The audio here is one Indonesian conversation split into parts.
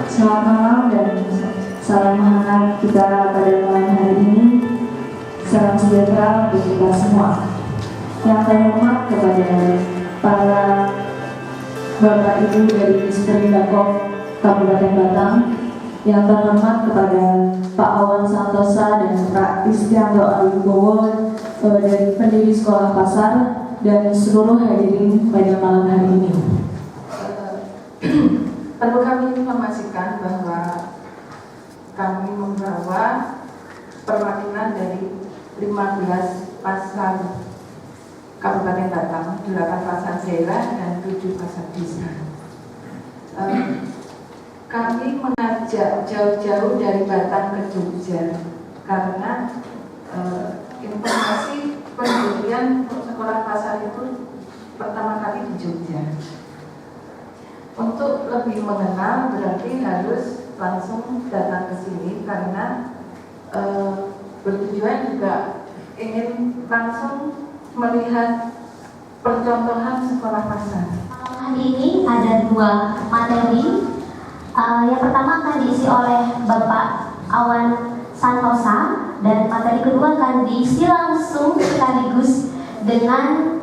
Selamat malam dan salam hangat kita pada malam hari ini. Salam sejahtera untuk kita semua. Yang terhormat kepada para Bapak Ibu dari Disperindakom Kabupaten Batang, yang terhormat kepada Pak Awan Santosa dan Pak Istianto Alibowo dari pendiri Sekolah Pasar dan seluruh hadirin pada malam hari ini. Perlu kami informasikan bahwa kami membawa perwakilan dari 15 pasar Kabupaten Batang, 8 pasar daerah dan 7 pasar desa. Kami mengajak jauh-jauh dari Batang ke Jogja karena informasi pendirian sekolah pasar itu pertama kali di Jogja. Untuk lebih mengenal berarti harus langsung datang ke sini karena bertujuan juga ingin langsung melihat percontohan sekolah pasar. Hari ini ada 2 materi. Yang pertama akan diisi oleh Bapak Awan Santosa dan materi kedua akan diisi langsung sekaligus dengan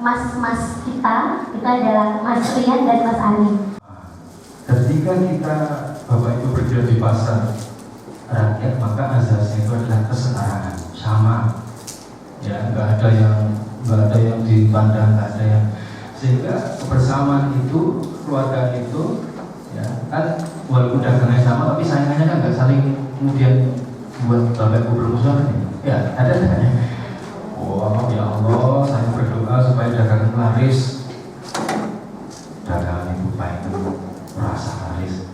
mas-mas kita. Itu adalah Mas Rian dan Mas Ani. Ketika kita Bapak Ibu bergerak di pasar rakyat, maka azasnya itu adalah kesetaraan, sama. Ya, nggak ada yang dipandang, nggak ada yang, sehingga kebersamaan itu, keluarga itu, ya kan, walaupun dagangnya sama, tapi saingannya kan nggak saling kemudian buat Bapak Ibu bermusuhan. Ya, ada kan? Oh ya Allah, saya berdoa supaya dagangan laris, dagangan ibu baik merasa laris,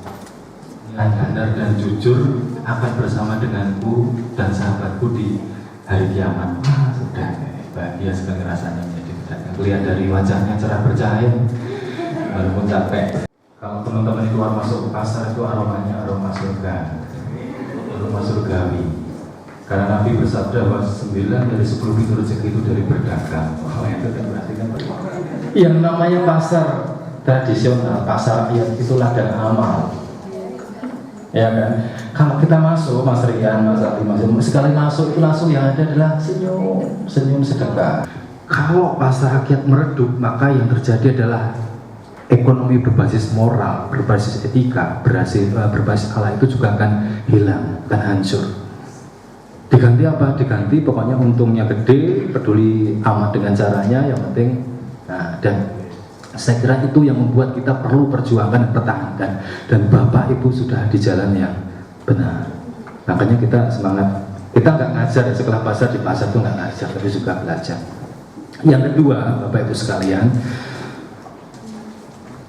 benar dan jujur akan bersama denganku dan sahabatku di hari kiamat. Wah, sudah bahagia sekali rasanya menjadi pedagang. Lihat dari wajahnya cerah bercahaya walaupun capek. Kalau teman-teman keluar masuk ke pasar itu aromanya aroma surga, aroma surgawi. Karena Nabi bersabda bahwa 9 dari 10 pintu rezeki itu dari berdagang. Wah, itu kan berarti kan yang namanya pasar tradisional, pasar rakyat itu ladang amal. Ya kan? Kalau kita masuk, Mas Rian, Mas Ali, sekali masuk itu langsung yang ada adalah senyum sedekah. Kalau pasar rakyat meredup, maka yang terjadi adalah ekonomi berbasis moral, berbasis etika, berbasis akhlak itu juga akan hilang, akan hancur. Diganti apa? Diganti pokoknya untungnya gede, peduli amat dengan caranya, yang penting. Nah, dan saya kira itu yang membuat kita perlu perjuangkan dan pertahankan. Dan Bapak Ibu sudah di jalan yang benar. Makanya kita semangat. Kita nggak ngajar di sekolah pasar, di pasar itu nggak ngajar, tapi juga belajar. Yang kedua, Bapak Ibu sekalian,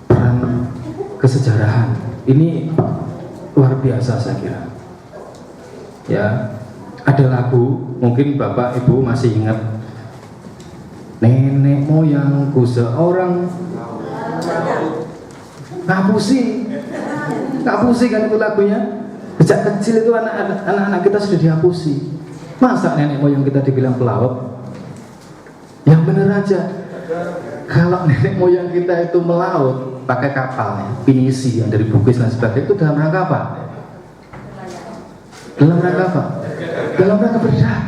peran kesejarahan ini luar biasa saya kira. Ya. Ada lagu, mungkin Bapak Ibu masih ingat, nenek moyangku seorang ngapusi kan itu lagunya. Sejak kecil itu anak-anak kita sudah dihapusi. Masa nenek moyang kita dibilang pelaut? Yang bener aja. Kalau nenek moyang kita itu melaut pakai kapal, pinisi yang dari Bugis dan sebagainya, itu dalam rangka apa? Dalam rangka apa? Dalam rangka berdagang.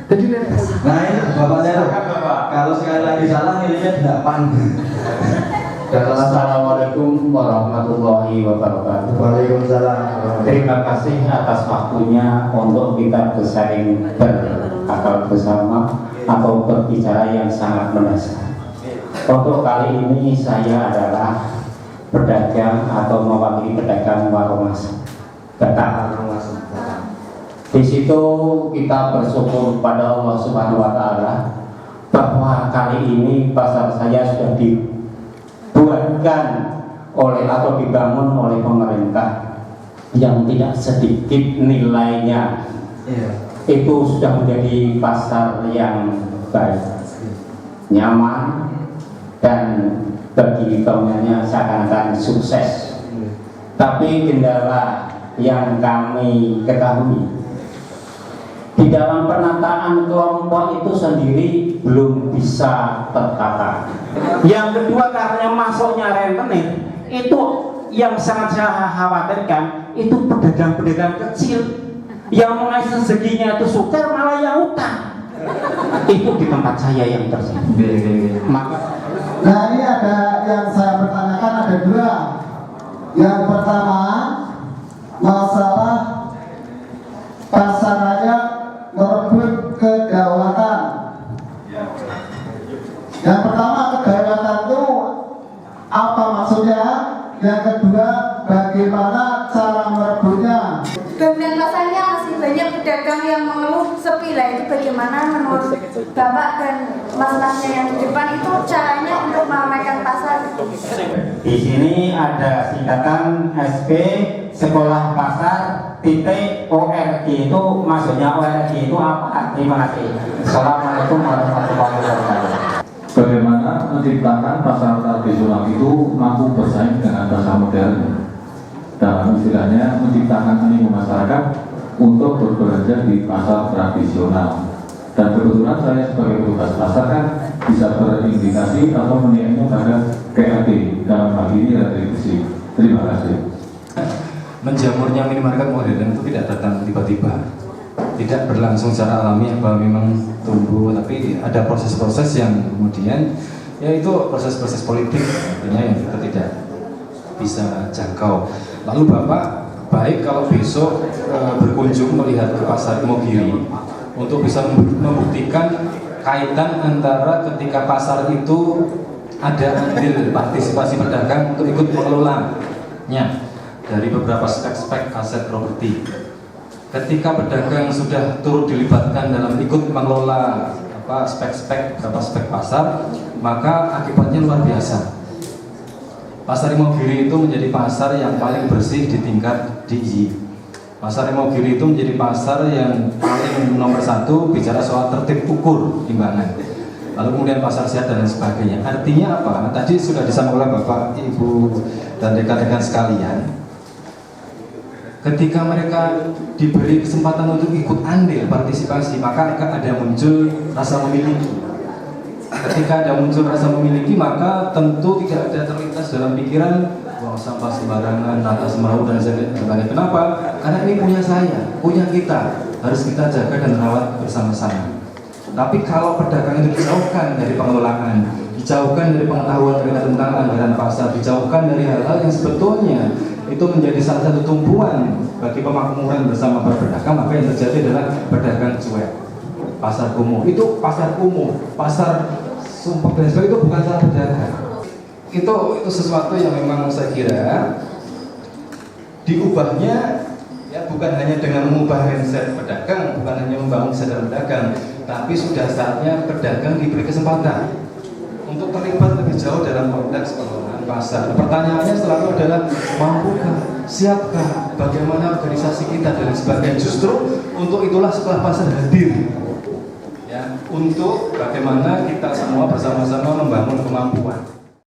Jadi nah ini Bapak Nero, kalau sekali lagi salah nilainya 8. Assalamualaikum warahmatullahi wabarakatuh. Waalaikumsalam. Terima kasih atas waktunya untuk kita bersaing berakal bersama atau berbicara yang sangat mendasar. Untuk kali ini saya adalah pedagang atau mewakili pedagang warung masak Batang. Di situ kita bersyukur pada Allah Subhanahu wa Ta'ala bahwa kali ini pasar saya sudah dibuatkan oleh atau dibangun oleh pemerintah yang tidak sedikit nilainya. Itu sudah menjadi pasar yang baik, nyaman, dan bagi bangunannya seakan-akan sukses. Tapi kendala yang kami ketahui di dalam penataan kelompok itu sendiri belum bisa tertata. Yang kedua, karena masuknya rentenir itu yang sangat saya khawatirkan itu pedagang-pedagang kecil yang mulai rezekinya itu syukur malah yang utang. Itu di tempat saya yang terjadi. Maka Nah ini ada yang saya pertanyakan, ada dua. Yang pertama masalah pasarnya merebut kedaulatan. Yang pertama kedaulatan itu apa maksudnya? Yang kedua bagaimana cara merebutnya? Bagian pasarnya masih banyak pedagang yang mengeluh sepi lah, itu bagaimana menurut Bapak dan mas-masnya yang di depan itu caranya untuk meramaikan pasar? di sini ada singkatan SP Sekolah Pasar .org. Itu maksudnya ORG itu apa? Terima kasih. Assalamualaikum warahmatullahi wabarakatuh. Bagaimana menciptakan pasar tradisional itu mampu bersaing dengan pasar modern? Dalam istilahnya menciptakan animo masyarakat untuk berbelanja di pasar tradisional. Dan kebetulan saya sebagai petugas pasar kan bisa berindikasi atau menilainya pada KRT dalam hal ini retribusi. Terima kasih. Menjamurnya minimarket modern itu tidak datang tiba-tiba, tidak berlangsung secara alami apa memang tumbuh, tapi ada proses-proses yang kemudian yaitu proses-proses politik artinya yang kita tidak bisa jangkau. Lalu Bapak baik kalau besok berkunjung melihat ke pasar Imogiri untuk bisa membuktikan kaitan antara ketika pasar itu ada andil partisipasi pedagang untuk ikut mengelolanya dari beberapa spek-spek aset properti. Ketika pedagang sudah turut dilibatkan dalam ikut mengelola spek-spek beberapa spek pasar, maka akibatnya luar biasa. Pasar Imogiri itu menjadi pasar yang paling bersih di tingkat DIY. Pasar Imogiri itu menjadi pasar yang paling nomor satu bicara soal tertib ukur timbangan. Lalu kemudian pasar sehat dan lain sebagainya. Artinya apa? Tadi sudah disampaikan oleh Bapak, Ibu, dan rekan-rekan sekalian. Ketika mereka diberi kesempatan untuk ikut andil partisipasi, maka akan ada muncul rasa memiliki. Ketika ada muncul rasa memiliki, maka tentu tidak ada terlintas dalam pikiran buang sampah sembarangan, nata semau dan sebagainya. Kenapa? Karena ini punya saya, punya kita, harus kita jaga dan rawat bersama-sama. Tapi kalau pedagang itu dijauhkan dari pengelolaan, dijauhkan dari pengetahuan mereka tentang anggaran pasar, dijauhkan dari hal-hal yang sebetulnya itu menjadi salah satu tumpuan bagi pemakmuran bersama para pedagang, maka yang terjadi adalah pedagang cuek. Pasar kumuh itu pasar kumuh, pasar sumpah dan sebagainya, itu bukan salah pedagang. Itu sesuatu yang memang saya kira diubahnya ya bukan hanya dengan mengubah mindset pedagang, bukan hanya membangun kesadaran pedagang, tapi sudah saatnya pedagang diberi kesempatan untuk terlibat lebih jauh dalam konteks pengelolaan pasar. Pertanyaannya selalu adalah mampukah, siapkah, bagaimana organisasi kita dan sebagainya. Justru untuk itulah setelah pasar hadir, ya, untuk bagaimana kita semua bersama-sama membangun kemampuan.